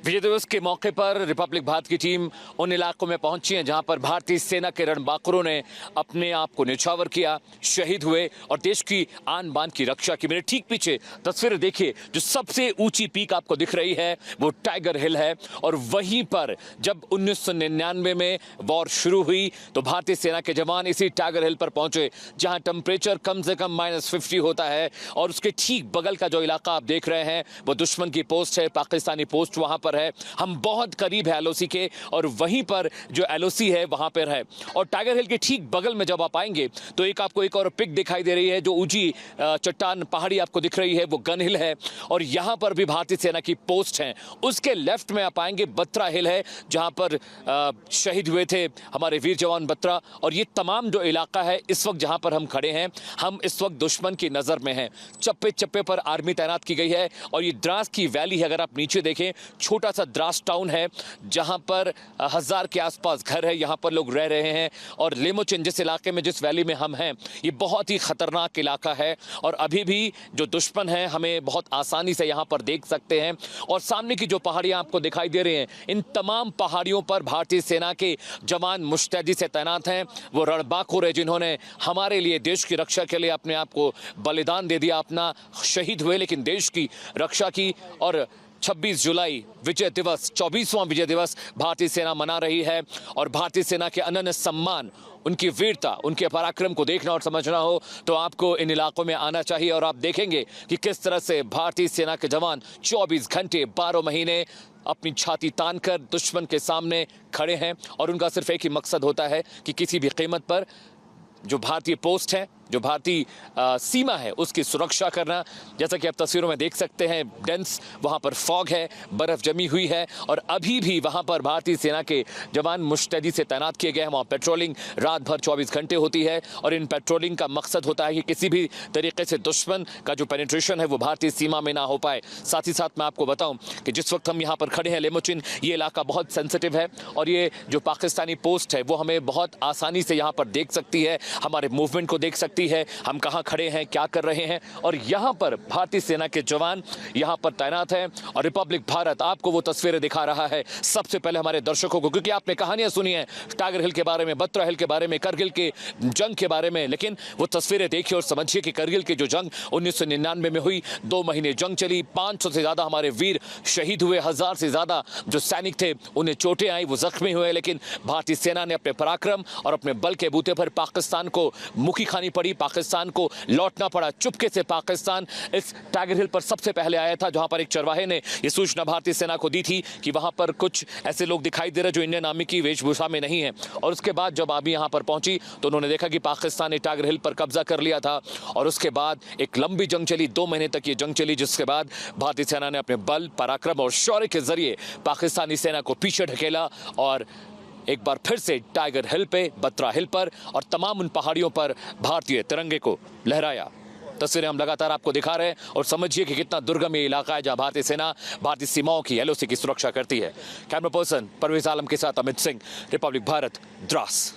विजय दिवस के मौके पर रिपब्लिक भारत की टीम उन इलाकों में पहुंची है जहां पर भारतीय सेना के रणबांकुरों ने अपने आप को न्यौछावर किया, शहीद हुए और देश की आन बान की रक्षा की। मेरे ठीक पीछे तस्वीर देखिए, जो सबसे ऊंची पीक आपको दिख रही है वो टाइगर हिल है। और वहीं पर जब 1999 में वॉर शुरू हुई तो भारतीय सेना के जवान इसी टाइगर हिल पर पहुंचे, जहां टेम्परेचर कम से कम -50 होता है। और उसके ठीक बगल का जो इलाका आप देख रहे हैं वो दुश्मन की पोस्ट है, पाकिस्तानी पोस्ट वहां पर है। हम बहुत करीब है एलओसी के और वहीं पर जो एलओसी है वहां पर है। और टाइगर हिल के ठीक बगल में जब आप आएंगे तो आपको एक और पिक दिखाई दे रही है, जो ऊंची चट्टान पहाड़ी आपको दिख रही है वो गन हिल है। और यहां पर भी भारतीय सेना की पोस्ट है। उसके लेफ्ट में आप आएंगे बत्रा हिल है, जहां पर शहीद हुए थे हमारे वीर जवान बत्रा। और ये तमाम जो इलाका है इस वक्त जहां पर हम खड़े हैं, हम इस वक्त दुश्मन की नजर में हैं। चप्पे चप्पे पर आर्मी तैनात की गई है। और ये द्रास की वैली है, अगर आप नीचे देखें छोटा सा द्रास टाउन है जहां पर 1000 के आसपास घर है, यहां पर लोग रह रहे हैं। और लेमोचिन जिस इलाके में, जिस वैली में हम हैं, ये बहुत ही खतरनाक इलाका है। और अभी भी जो दुश्मन है हमें बहुत आसानी से यहां पर देख सकते हैं। और सामने की जो पहाड़ियां आपको दिखाई दे रही हैं, इन तमाम पहाड़ियों पर भारतीय सेना के जवान मुस्तैदी से तैनात हैं। वो रणबांकुर है जिन्होंने हमारे लिए, देश की रक्षा के लिए अपने आप को बलिदान दे दिया, अपना शहीद हुए लेकिन देश की रक्षा की। और 26 जुलाई विजय दिवस, 24वां विजय दिवस भारतीय सेना मना रही है। और भारतीय सेना के अनन्य सम्मान, उनकी वीरता, उनके पराक्रम को देखना और समझना हो तो आपको इन इलाकों में आना चाहिए। और आप देखेंगे कि किस तरह से भारतीय सेना के जवान 24 घंटे 12 महीने अपनी छाती तानकर दुश्मन के सामने खड़े हैं। और उनका सिर्फ एक ही मकसद होता है कि किसी भी कीमत पर जो भारतीय पोस्ट है, जो भारतीय सीमा है, उसकी सुरक्षा करना। जैसा कि आप तस्वीरों में देख सकते हैं, डेंस वहां पर फॉग है, बर्फ जमी हुई है। और अभी भी वहां पर भारतीय सेना के जवान मुस्तैदी से तैनात किए गए हैं। वहां पेट्रोलिंग रात भर 24 घंटे होती है। और इन पेट्रोलिंग का मकसद होता है कि किसी भी तरीके से दुश्मन का जो पेनिट्रेशन है वो भारतीय सीमा में ना हो पाए। साथ ही साथ मैं आपको बताऊं कि जिस वक्त हम यहाँ पर खड़े हैं लेमोचिन, ये इलाका बहुत सेंसिटिव है। और ये जो पाकिस्तानी पोस्ट है वो हमें बहुत आसानी से यहाँ पर देख सकती है, हमारे मूवमेंट को देख सकती है, हम कहां खड़े हैं, क्या कर रहे हैं। और यहां पर भारतीय सेना के जवान यहां पर तैनात हैं। और रिपब्लिक भारत आपको वो तस्वीरें दिखा रहा है सबसे पहले हमारे दर्शकों को, क्योंकि आपने कहानियां सुनी हैं टाइगर हिल के बारे में, बत्रा हिल के बारे में, करगिल के जंग के बारे में। लेकिन वो तस्वीरें देखिए और समझिए कि करगिल की जो जंग 1999 में हुई, 2 महीने जंग चली, 500 से ज्यादा हमारे वीर शहीद हुए, 1000 से ज्यादा जो सैनिक थे उन्हें चोटें आई, वो जख्मी हुए। लेकिन भारतीय सेना ने अपने पराक्रम और अपने बल के बूते पर पाकिस्तान को मुखी खानी पड़ी, पाकिस्तान को लौटना पड़ा। चुपके से पाकिस्तान इस टाइगर हिल पर सबसे पहले आया था, जहां पर एक चरवाहे ने यह सूचना भारतीय सेना को दी थी कि वहां पर कुछ ऐसे लोग दिखाई दे रहे जो इंडियन आर्मी की वेशभूषा में नहीं है। और उसके बाद जब आर्मी यहां पर पहुंची तो उन्होंने देखा कि पाकिस्तान ने टाइगर हिल पर कब्जा कर लिया था। और उसके बाद एक लंबी जंग चली, 2 महीने तक ये जंग चली, जिसके बाद भारतीय सेना ने अपने बल, पराक्रम और शौर्य के जरिए पाकिस्तानी सेना को पीछे ढकेला। और एक बार फिर से टाइगर हिल पे, बत्रा हिल पर और तमाम उन पहाड़ियों पर भारतीय तिरंगे को लहराया। तस्वीरें हम लगातार आपको दिखा रहे हैं और समझिए कि कितना दुर्गम ये इलाका है जहां भारतीय सेना भारतीय सीमाओं की, एलओसी की सुरक्षा करती है। कैमरा पर्सन परवेज आलम के साथ अमित सिंह, रिपब्लिक भारत, द्रास।